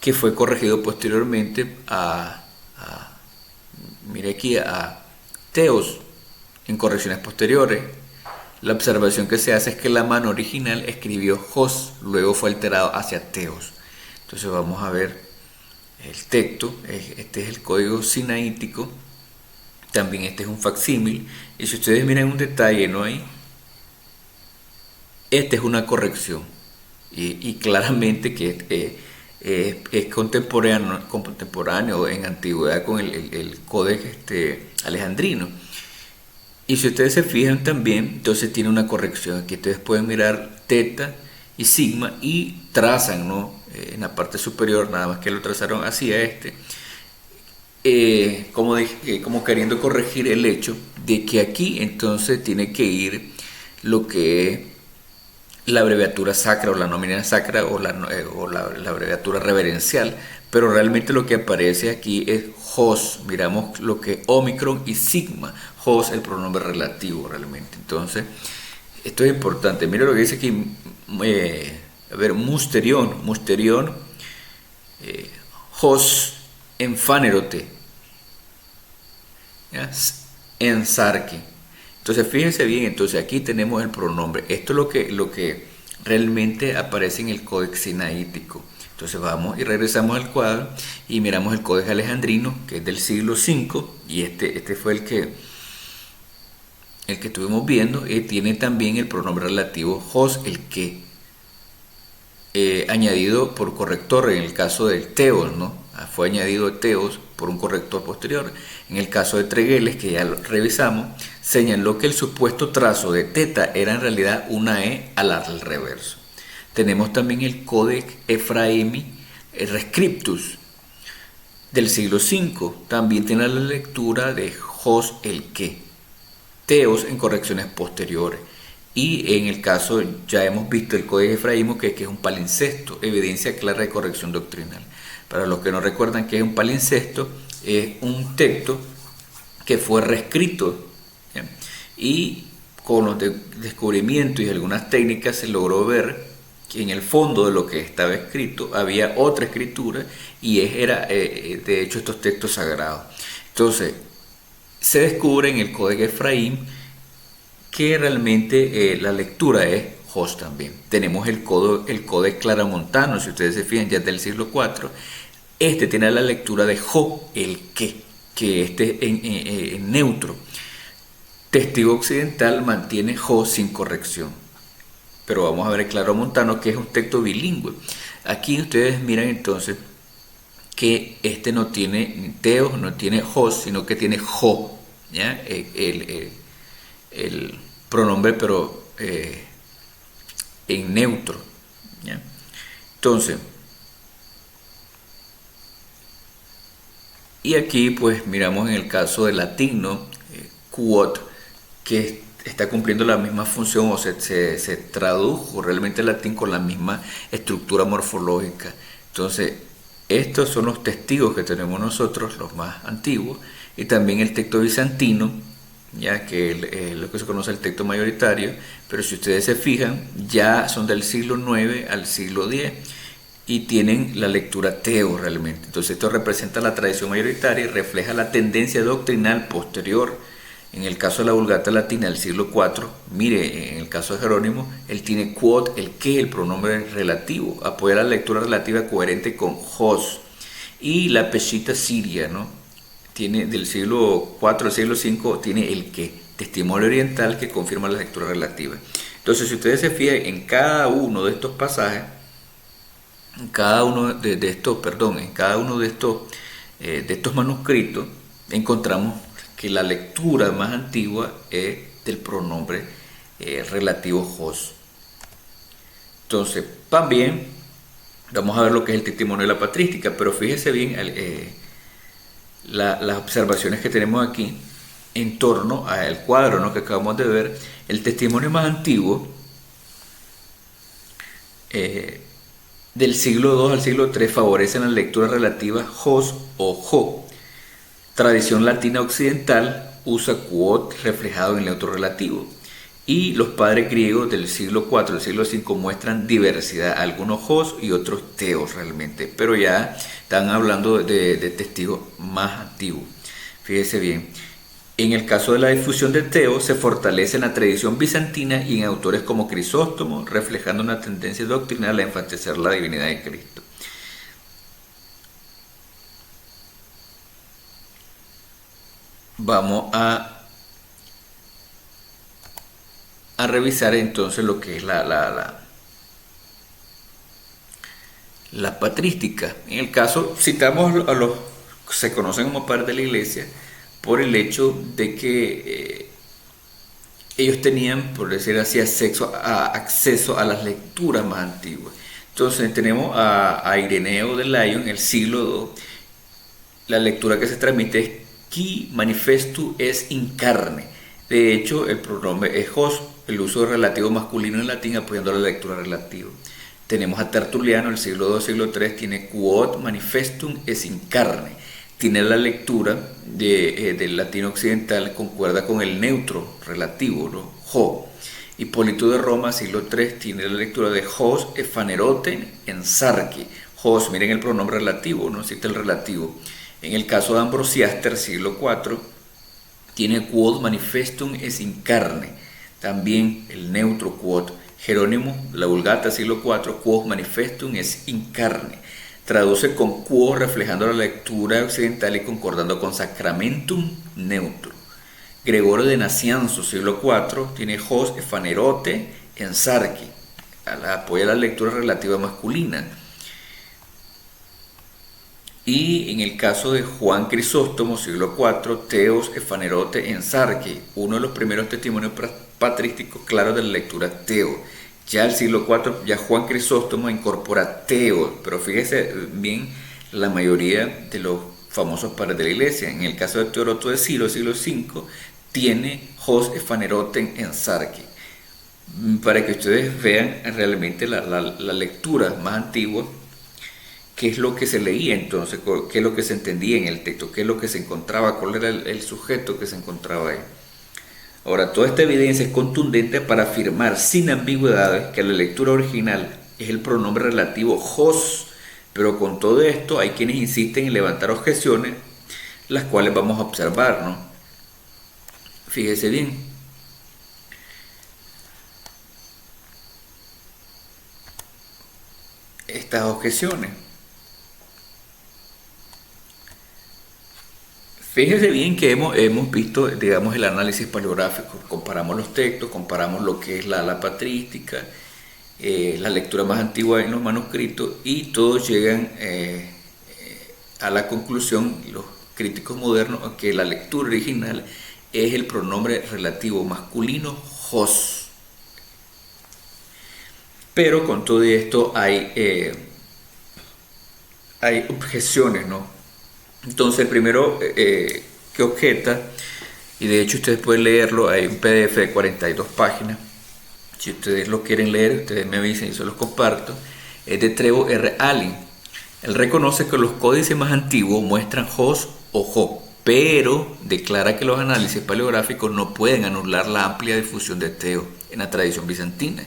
que fue corregido posteriormente mire aquí, a teos en correcciones posteriores. La observación que se hace es que la mano original escribió hos, luego fue alterado hacia teos. Entonces vamos a ver el texto. Este es el código sinaítico. También este es un facsímil. Y si ustedes miran un detalle, ¿no hay? Esta es una corrección. Y claramente que es contemporáneo en antigüedad con el códex alejandrino. Y si ustedes se fijan también, entonces tiene una corrección. Aquí ustedes pueden mirar teta y sigma y trazan, ¿no? En la parte superior, nada más que lo trazaron hacia como queriendo corregir el hecho de que aquí entonces tiene que ir lo que es la abreviatura sacra o la nómina sacra o la abreviatura reverencial, pero realmente lo que aparece aquí es hos. Miramos lo que es omicron y sigma, hos el pronombre relativo realmente. Entonces esto es importante. Mira lo que dice aquí, musterion, hos enfanerote, ensarque. Entonces fíjense bien, entonces aquí tenemos el pronombre. Esto es lo que realmente aparece en el códex sinaítico. Entonces vamos y regresamos al cuadro y miramos el códex alejandrino, que es del siglo V, y este fue el que estuvimos viendo. Tiene también el pronombre relativo hos, el que, añadido por corrector en el caso del teos, ¿no? Fue añadido teos por un corrector posterior. En el caso de Tregueles, que ya lo revisamos, señaló que el supuesto trazo de teta era en realidad una E al reverso. Tenemos también el Codex Ephraemi Rescriptus del siglo V. También tiene la lectura de hos el que, teos en correcciones posteriores. Y en el caso, ya hemos visto el Codex Efraímo, que es un palincesto, evidencia clara de corrección doctrinal. Para los que no recuerdan que es un palincesto, es un texto que fue reescrito, ¿sí? Y con los descubrimientos y algunas técnicas se logró ver que en el fondo de lo que estaba escrito había otra escritura y era de hecho estos textos sagrados. Entonces se descubre en el Códex Efraín que realmente la lectura es hos también. Tenemos el Códex Claramontano, si ustedes se fijan, ya es del siglo IV. Este tiene la lectura de jo, el que en neutro. Testigo occidental mantiene jo sin corrección. Pero vamos a ver el Claramontano, que es un texto bilingüe. Aquí ustedes miran entonces que este no tiene teos, no tiene hos, sino que tiene jo, ¿ya? El pronombre, pero en neutro, ¿ya? Entonces, y aquí pues miramos en el caso del latín, ¿no? Quod, que está cumpliendo la misma función, o se tradujo realmente el latín con la misma estructura morfológica. Entonces, estos son los testigos que tenemos nosotros, los más antiguos, y también el texto bizantino, ya que es lo que se conoce el texto mayoritario, pero si ustedes se fijan, ya son del siglo IX al siglo X, y tienen la lectura teo realmente. Entonces esto representa la tradición mayoritaria y refleja la tendencia doctrinal posterior. En el caso de la Vulgata Latina del siglo IV, mire, en el caso de Jerónimo, él tiene quod, el que, el pronombre relativo, apoya la lectura relativa coherente con hos. Y la Peshitta siria, ¿no? Tiene del siglo IV al siglo V, tiene el que, testimonio oriental que confirma la lectura relativa. Entonces, si ustedes se fijan en cada uno de estos pasajes, en cada uno de estos manuscritos, encontramos que la lectura más antigua es del pronombre relativo hos. Entonces, también vamos a ver lo que es el testimonio de la patrística, pero fíjese bien las observaciones que tenemos aquí en torno al cuadro, ¿no?, que acabamos de ver. El testimonio más antiguo del siglo II al siglo III favorecen la lectura relativa hos o jo. Tradición latina occidental usa quod reflejado en el neutro relativo. Y los padres griegos del siglo IV, del siglo V muestran diversidad, algunos Jos y otros Teos realmente, pero ya están hablando de testigos más antiguos. Fíjese bien, en el caso de la difusión de Teo se fortalece en la tradición bizantina y en autores como Crisóstomo, reflejando una tendencia doctrinal a enfatizar la divinidad de Cristo. Vamos a revisar entonces lo que es la patrística. En el caso, citamos a los que se conocen como padres de la iglesia por el hecho de que ellos tenían, por decir así, acceso a las lecturas más antiguas. Entonces tenemos a Ireneo de Lyon en el siglo II. La lectura que se transmite es qui manifestu es in carne. De hecho, el pronombre es hos, el uso de relativo masculino en latín apoyando la lectura relativa. Tenemos a Tertuliano, el siglo II, siglo III, tiene quod manifestum es in carne. Tiene la lectura del latín occidental, concuerda con el neutro relativo, ¿no? Ho. Hipólito de Roma, siglo III, tiene la lectura de hos efaneroten en sarque. Hos, miren el pronombre relativo, no cita el relativo. En el caso de Ambrosiaster, siglo IV, tiene quod manifestum es in carne. También el neutro quod. Jerónimo, la Vulgata, siglo IV, quod manifestum es in carne. Traduce con quod reflejando la lectura occidental y concordando con sacramentum neutro. Gregorio de Nacianzo, siglo IV, tiene hos efanerote en sarque. Apoya la lectura relativa masculina. Y en el caso de Juan Crisóstomo, siglo IV, Teos efanerote en sarque, uno de los primeros testimonios patrísticos claros de la lectura Teo. Ya el siglo IV, ya Juan Crisóstomo incorpora Teo, pero fíjese bien, la mayoría de los famosos padres de la iglesia, en el caso de Teoroto de Silo, siglo V, tiene hos efaneroten en sarque. Para que ustedes vean realmente la lectura más antigua, qué es lo que se leía entonces, qué es lo que se entendía en el texto, qué es lo que se encontraba, cuál era el sujeto que se encontraba ahí. Ahora, toda esta evidencia es contundente para afirmar sin ambigüedades que la lectura original es el pronombre relativo hos, pero con todo esto hay quienes insisten en levantar objeciones, las cuales vamos a observar, ¿no? Fíjese bien. Estas objeciones. Fíjese bien que hemos visto, digamos, el análisis paleográfico, comparamos los textos, comparamos lo que es la patrística, la lectura más antigua en los manuscritos, y todos llegan a la conclusión, los críticos modernos, que la lectura original es el pronombre relativo masculino hos. Pero con todo esto hay objeciones, ¿no? Entonces, el primero que objeta, y de hecho ustedes pueden leerlo, hay un PDF de 42 páginas, si ustedes lo quieren leer, ustedes me avisen y se los comparto, es de Trevo R. Allen. Él reconoce que los códices más antiguos muestran hos o jo, pero declara que los análisis paleográficos no pueden anular la amplia difusión de Teo en la tradición bizantina,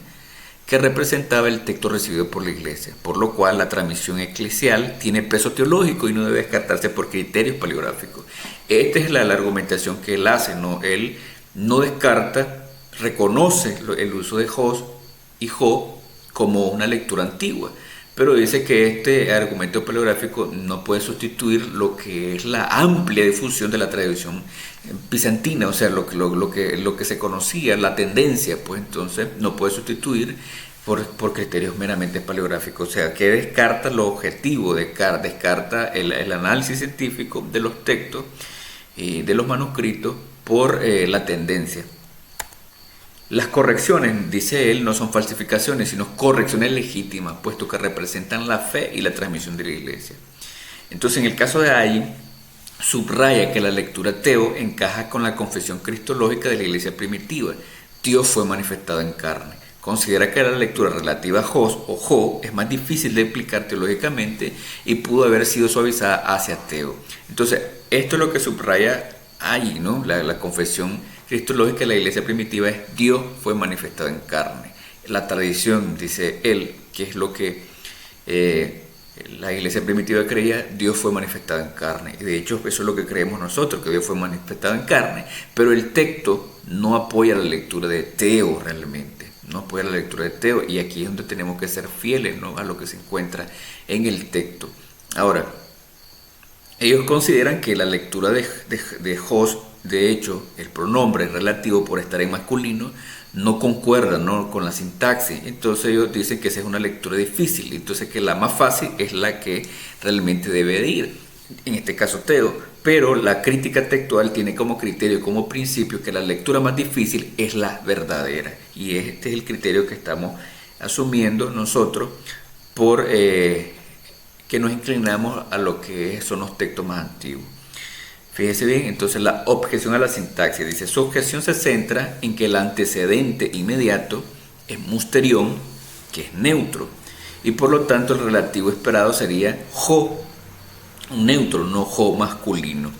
que representaba el texto recibido por la iglesia, por lo cual la transmisión eclesial tiene peso teológico y no debe descartarse por criterios paleográficos. Esta es la argumentación que él hace, ¿no? Él no descarta, reconoce el uso de hos y jo como una lectura antigua, pero dice que este argumento paleográfico no puede sustituir lo que es la amplia difusión de la tradición bizantina, o sea, lo que se conocía, la tendencia, pues entonces no puede sustituir por criterios meramente paleográficos, o sea, que descarta lo objetivo, descarta el análisis científico de los textos, de los manuscritos, por la tendencia. Las correcciones, dice él, no son falsificaciones, sino correcciones legítimas, puesto que representan la fe y la transmisión de la iglesia. Entonces, en el caso de Allen, subraya que la lectura Teo encaja con la confesión cristológica de la iglesia primitiva. Dios fue manifestado en carne. Considera que la lectura relativa a Hos o Jo es más difícil de explicar teológicamente y pudo haber sido suavizada hacia Teo. Entonces, esto es lo que subraya allí, ¿no? La confesión cristológica de la iglesia primitiva es Dios fue manifestado en carne. La tradición, dice él, que es lo que la iglesia primitiva creía, Dios fue manifestado en carne. Y de hecho eso es lo que creemos nosotros, que Dios fue manifestado en carne. Pero el texto no apoya la lectura de Teo realmente. No apoya la lectura de Teo. Y aquí es donde tenemos que ser fieles, ¿no?, a lo que se encuentra en el texto. Ahora, ellos consideran que la lectura de Jos, de hecho, el pronombre relativo por estar en masculino, no concuerda, ¿no?, con la sintaxis. Entonces ellos dicen que esa es una lectura difícil. Entonces que la más fácil es la que realmente debe de ir. En este caso Teo. Pero la crítica textual tiene como criterio, como principio, que la lectura más difícil es la verdadera. Y este es el criterio que estamos asumiendo nosotros por que nos inclinamos a lo que son los textos más antiguos. Fíjese bien, entonces la objeción a la sintaxis. Dice, su objeción se centra en que el antecedente inmediato es musterión, que es neutro, y por lo tanto el relativo esperado sería jo, un neutro, no jo masculino.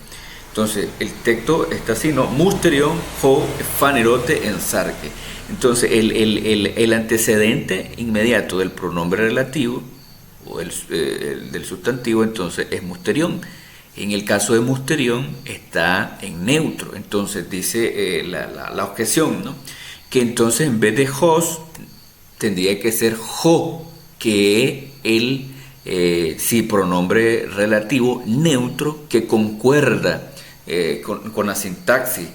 Entonces el texto está así, ¿no? Musterión, jo, fanerote, ensarque. Entonces el antecedente inmediato del pronombre relativo o del sustantivo entonces es musterión. En el caso de musterión está en neutro. Entonces dice la objeción, ¿no?, que entonces en vez de jos tendría que ser jo, que es el pronombre relativo neutro que concuerda con la sintaxis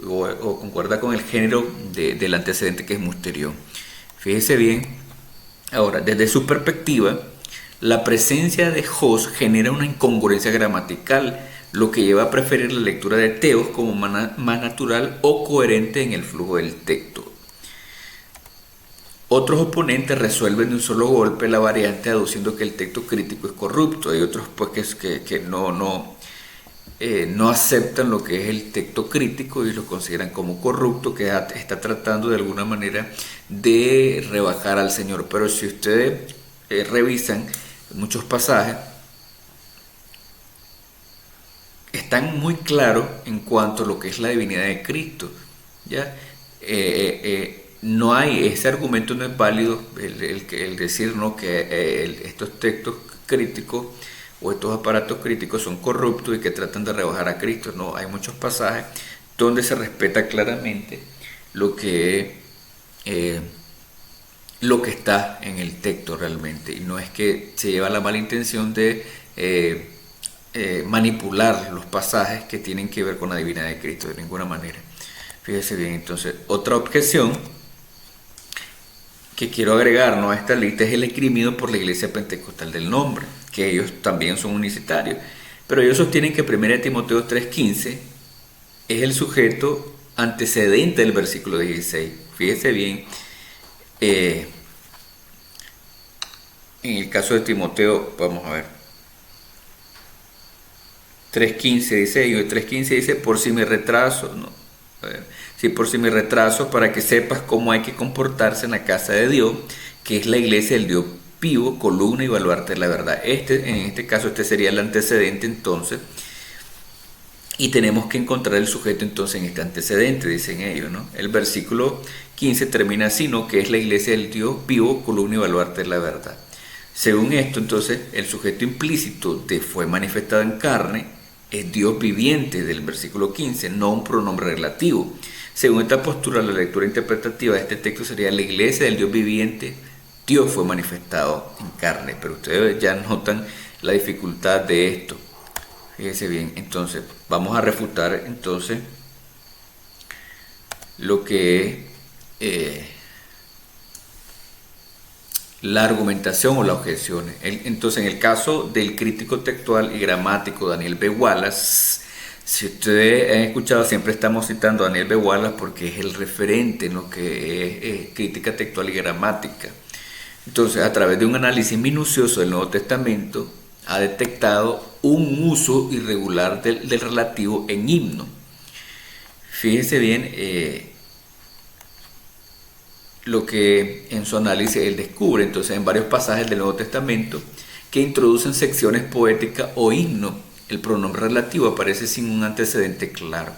o concuerda con el género del antecedente, que es musterión. Fíjese bien. Ahora, desde su perspectiva, la presencia de jos genera una incongruencia gramatical, lo que lleva a preferir la lectura de teos como más natural o coherente en el flujo del texto. Otros oponentes resuelven de un solo golpe la variante aduciendo que el texto crítico es corrupto. Hay otros pues que no aceptan lo que es el texto crítico y lo consideran como corrupto, que está tratando de alguna manera de rebajar al Señor. Pero si ustedes revisan muchos pasajes, están muy claros en cuanto a lo que es la divinidad de Cristo, ¿ya? No hay, ese argumento no es válido, el decir, ¿no?, que estos textos críticos o estos aparatos críticos son corruptos y que tratan de rebajar a Cristo. No, hay muchos pasajes donde se respeta claramente lo que está en el texto realmente, y no es que se lleva la mala intención de manipular los pasajes que tienen que ver con la divinidad de Cristo, de ninguna manera. Fíjese bien, entonces, otra objeción que quiero agregar, ¿no?, a esta lista es el esgrimido por la Iglesia Pentecostal del Nombre, que ellos también son unicitarios, pero ellos sostienen que 1 Timoteo 3:15 es el sujeto antecedente del versículo 16. Fíjese bien, en el caso de Timoteo, vamos a ver, 3:15 dice, y 3:15 dice, por si me retraso, ¿no? Por si me retraso, para que sepas cómo hay que comportarse en la casa de Dios, que es la iglesia del Dios vivo, columna y baluarte de la verdad. En este caso, este sería el antecedente entonces, y tenemos que encontrar el sujeto entonces en este antecedente, dicen ellos, ¿no? El versículo 15 termina así, ¿no?, que es la iglesia del Dios vivo, columna y baluarte de la verdad. Según esto, entonces, el sujeto implícito de fue manifestado en carne es Dios viviente del versículo 15, no un pronombre relativo. Según esta postura, la lectura interpretativa de este texto sería la iglesia del Dios viviente, Dios fue manifestado en carne. Pero ustedes ya notan la dificultad de esto. Fíjense bien, entonces vamos a refutar entonces lo que es la argumentación o las objeciones. Entonces, en el caso del crítico textual y gramático Daniel B. Wallace, si ustedes han escuchado, siempre estamos citando a Daniel B. Wallace porque es el referente en lo que es crítica textual y gramática. Entonces, a través de un análisis minucioso del Nuevo Testamento, ha detectado un uso irregular del relativo en himno. Fíjense bien lo que en su análisis él descubre entonces en varios pasajes del Nuevo Testamento que introducen secciones poéticas o himnos el pronombre relativo aparece sin un antecedente claro.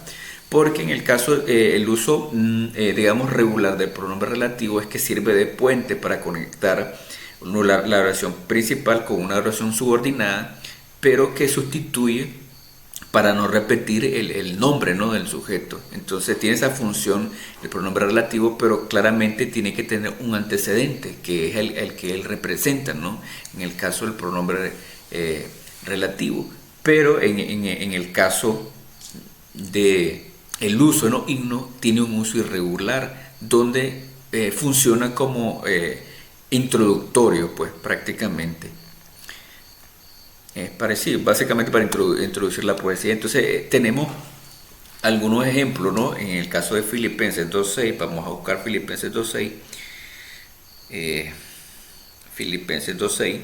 Porque en el caso, el uso, digamos, regular del pronombre relativo es que sirve de puente para conectar la oración principal con una oración subordinada, pero que sustituye para no repetir el nombre, ¿no?, del sujeto. Entonces tiene esa función el pronombre relativo, pero claramente tiene que tener un antecedente, que es el que él representa, ¿no?, en el caso del pronombre relativo. Pero en el caso de el uso, ¿no?, himno, tiene un uso irregular, donde funciona como introductorio, pues prácticamente. Es parecido, básicamente para introducir la poesía. Entonces tenemos algunos ejemplos, ¿no? En el caso de Filipenses 2.6, vamos a buscar Filipenses 2.6. Filipenses 2.6.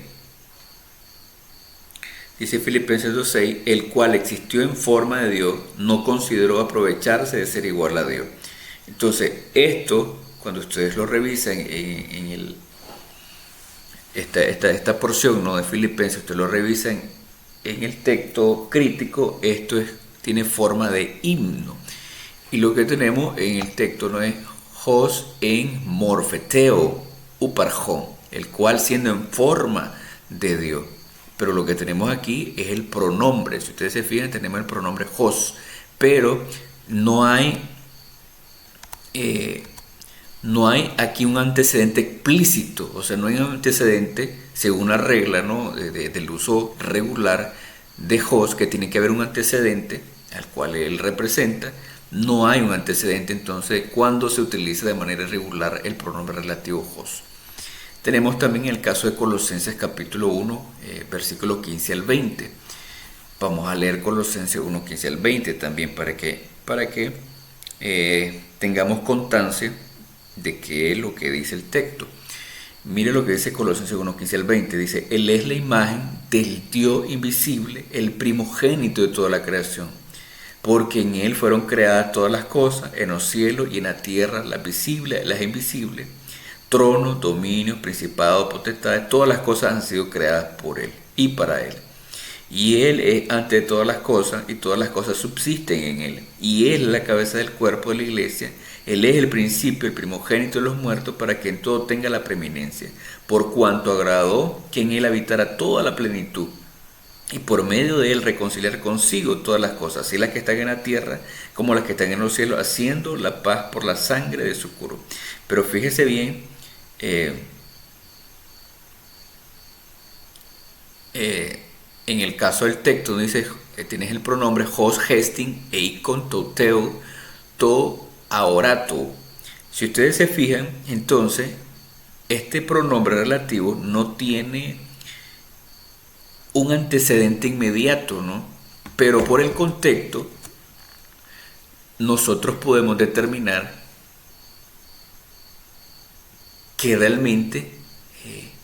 Dice Filipenses 2.6, el cual existió en forma de Dios, no consideró aprovecharse de ser igual a Dios. Entonces esto, cuando ustedes lo revisan en esta porción, ¿no?, de Filipenses, ustedes lo revisan en el texto crítico, esto tiene forma de himno. Y lo que tenemos en el texto no es hos en morfeteo uparjón, el cual siendo en forma de Dios. Pero lo que tenemos aquí es el pronombre. Si ustedes se fijan, tenemos el pronombre hos, pero no hay aquí un antecedente explícito, o sea, no hay un antecedente según la regla, ¿no?, del uso regular de hos, que tiene que haber un antecedente al cual él representa. No hay un antecedente, entonces, cuando se utiliza de manera irregular el pronombre relativo hos. Tenemos también el caso de Colosenses capítulo 1, versículo 15 al 20. Vamos a leer Colosenses 1, 15 al 20 también para que tengamos constancia de qué es lo que dice el texto. Mire lo que dice Colosenses 1, 15 al 20. Dice, Él es la imagen del Dios invisible, el primogénito de toda la creación. Porque en Él fueron creadas todas las cosas, en los cielos y en la tierra, las visibles, las invisibles, tronos, dominios, principados, potestades, todas las cosas han sido creadas por Él y para Él. Y Él es ante todas las cosas, y todas las cosas subsisten en Él. Y Él es la cabeza del cuerpo de la iglesia. Él es el principio, el primogénito de los muertos, para que en todo tenga la preeminencia. Por cuanto agradó que en Él habitara toda la plenitud, y por medio de Él reconciliar consigo todas las cosas, así las que están en la tierra como las que están en los cielos, haciendo la paz por la sangre de su cuerpo. Pero fíjese bien, en el caso del texto dice, tienes el pronombre hos gestin eikon touteu to aorato. Si ustedes se fijan, entonces este pronombre relativo no tiene un antecedente inmediato, ¿no? Pero por el contexto nosotros podemos determinar que realmente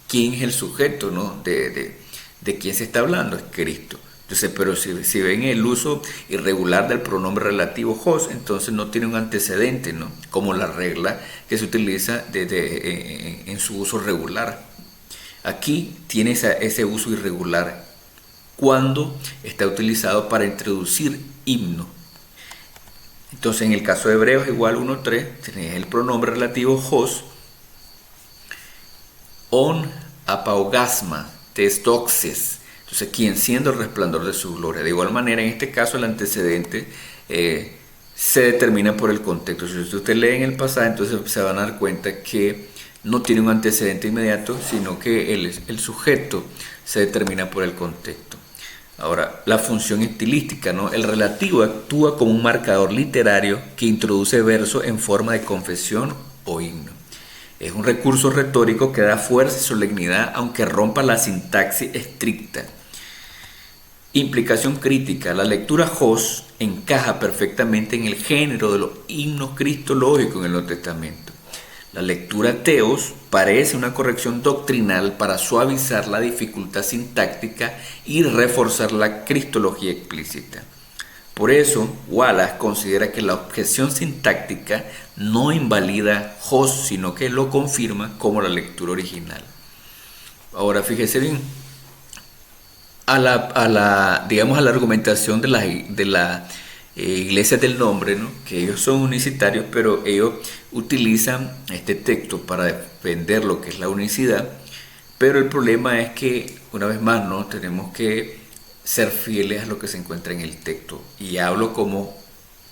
quién es el sujeto, ¿no?, de quién se está hablando, es Cristo. Entonces, pero si ven el uso irregular del pronombre relativo hos, entonces no tiene un antecedente, ¿no?, como la regla que se utiliza en su uso regular. Aquí tiene ese uso irregular cuando está utilizado para introducir himno. Entonces, en el caso de Hebreos igual 1.3, tenés el pronombre relativo hos, on apaugasma, testoxes. Entonces, quien siendo el resplandor de su gloria. De igual manera, en este caso, el antecedente se determina por el contexto. Si usted lee en el pasaje, entonces se van a dar cuenta que no tiene un antecedente inmediato, sino que el sujeto se determina por el contexto. Ahora, la función estilística, ¿no? El relativo actúa como un marcador literario que introduce versos en forma de confesión o himno. Es un recurso retórico que da fuerza y solemnidad, aunque rompa la sintaxis estricta. Implicación crítica. La lectura hos encaja perfectamente en el género de los himnos cristológicos en el Nuevo Testamento. La lectura teos parece una corrección doctrinal para suavizar la dificultad sintáctica y reforzar la cristología explícita. Por eso, Wallace considera que la objeción sintáctica no invalida hos, sino que lo confirma como la lectura original. Ahora, fíjese bien, digamos, a la argumentación de la iglesias del nombre, ¿no? Que ellos son unicitarios, pero ellos utilizan este texto para defender lo que es la unicidad. Pero el problema es que, una vez más, ¿no? Tenemos que ser fieles a lo que se encuentra en el texto. Y hablo como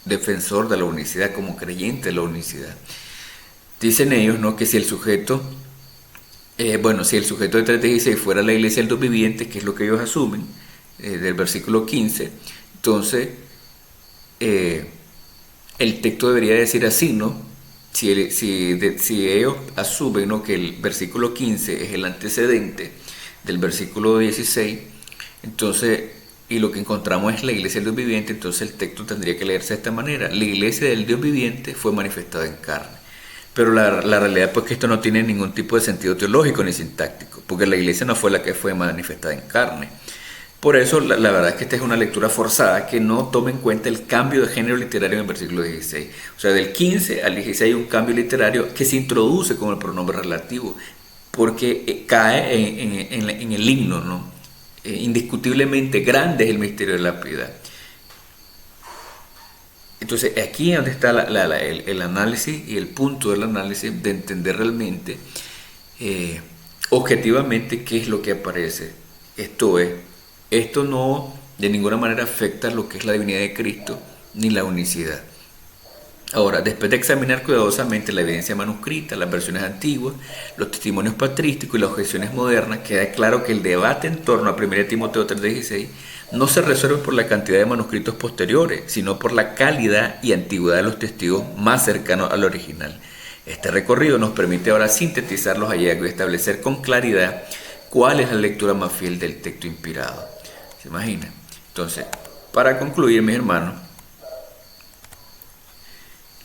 defensor de la unicidad, como creyente de la unicidad. Dicen ellos, ¿no? Que si el sujeto, si el sujeto de 3:16 fuera la iglesia del Dios viviente, que es lo que ellos asumen, del versículo 15, entonces el texto debería decir así, ¿no? Si ellos asumen, ¿no?, que el versículo 15 es el antecedente del versículo 16, entonces, y lo que encontramos es la iglesia del Dios viviente, entonces el texto tendría que leerse de esta manera: la iglesia del Dios viviente fue manifestada en carne. Pero la realidad pues que esto no tiene ningún tipo de sentido teológico ni sintáctico, porque la iglesia no fue la que fue manifestada en carne. Por eso la verdad es que esta es una lectura forzada que no toma en cuenta el cambio de género literario en el versículo 16. O sea, del 15 al 16 hay un cambio literario que se introduce con el pronombre relativo, porque cae en el himno, ¿no? Indiscutiblemente grande es el misterio de la piedad. Entonces aquí es donde está el análisis y el punto del análisis de entender realmente, objetivamente, qué es lo que aparece. Esto no de ninguna manera afecta lo que es la divinidad de Cristo ni la unicidad. Ahora, después de examinar cuidadosamente la evidencia manuscrita, las versiones antiguas, los testimonios patrísticos y las objeciones modernas, queda claro que el debate en torno a 1 Timoteo 3:16 no se resuelve por la cantidad de manuscritos posteriores, sino por la calidad y antigüedad de los testigos más cercanos al original. Este recorrido nos permite ahora sintetizar los hallazgos y establecer con claridad cuál es la lectura más fiel del texto inspirado. ¿Se imagina? Entonces, para concluir, mis hermanos,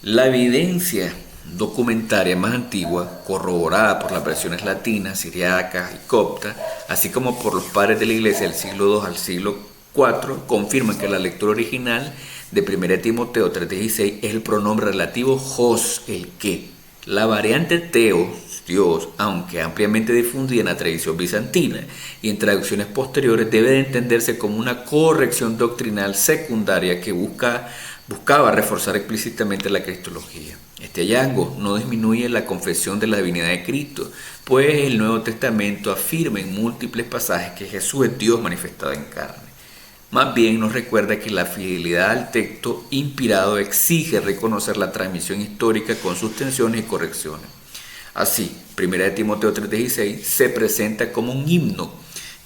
la evidencia documentaria más antigua, corroborada por las versiones latinas, siriacas y coptas, así como por los padres de la iglesia del siglo II al siglo IV, confirman que la lectura original de 1 Timoteo 3:16 es el pronombre relativo hos, el que. La variante teos, Dios, aunque ampliamente difundida en la tradición bizantina y en traducciones posteriores, debe de entenderse como una corrección doctrinal secundaria que buscaba reforzar explícitamente la cristología. Este hallazgo no disminuye la confesión de la divinidad de Cristo, pues el Nuevo Testamento afirma en múltiples pasajes que Jesús es Dios manifestado en carne. Más bien nos recuerda que la fidelidad al texto inspirado exige reconocer la transmisión histórica con sus tensiones y correcciones. Así, 1 Timoteo 3:16 se presenta como un himno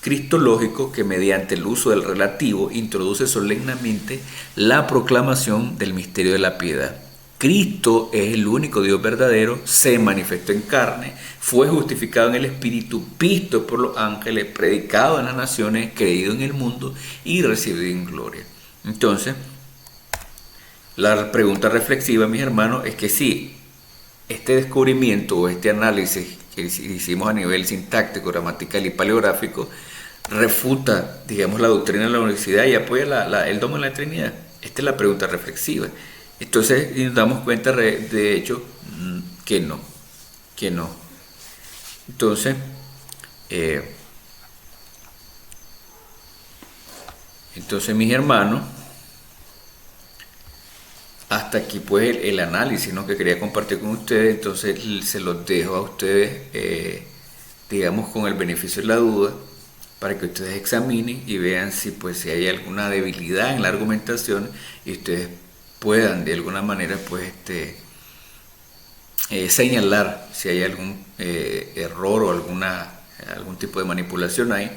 cristológico que, mediante el uso del relativo, introduce solemnemente la proclamación del misterio de la piedad. Cristo es el único Dios verdadero, se manifestó en carne, fue justificado en el Espíritu, visto por los ángeles, predicado en las naciones, creído en el mundo y recibido en gloria. Entonces, la pregunta reflexiva, mis hermanos, es que si este descubrimiento o este análisis que hicimos a nivel sintáctico, gramatical y paleográfico refuta, digamos, la doctrina de la unicidad y apoya el dogma de la Trinidad. Esta es la pregunta reflexiva. Entonces nos damos cuenta de hecho que no. Entonces, mis hermanos, hasta aquí pues el análisis, ¿no?, que quería compartir con ustedes. Entonces se los dejo a ustedes, digamos, con el beneficio de la duda, para que ustedes examinen y vean si hay alguna debilidad en la argumentación y ustedes puedan de alguna manera pues señalar si hay algún error o algún tipo de manipulación ahí,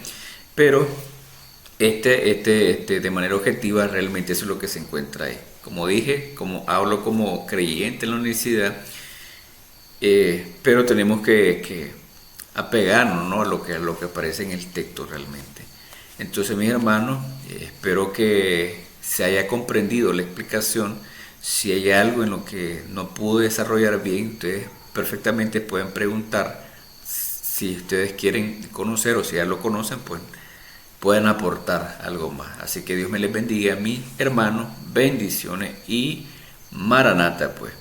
pero de manera objetiva realmente eso es lo que se encuentra ahí. Como dije, como hablo como creyente en la universidad, pero tenemos que apegarnos, ¿no?, a lo que aparece en el texto realmente. Entonces, mis hermanos, espero que se haya comprendido la explicación. Si hay algo en lo que no pude desarrollar bien, ustedes perfectamente pueden preguntar. Si ustedes quieren conocer o si ya lo conocen, pues pueden aportar algo más. Así que Dios me les bendiga, mis hermanos, bendiciones y Maranata, pues.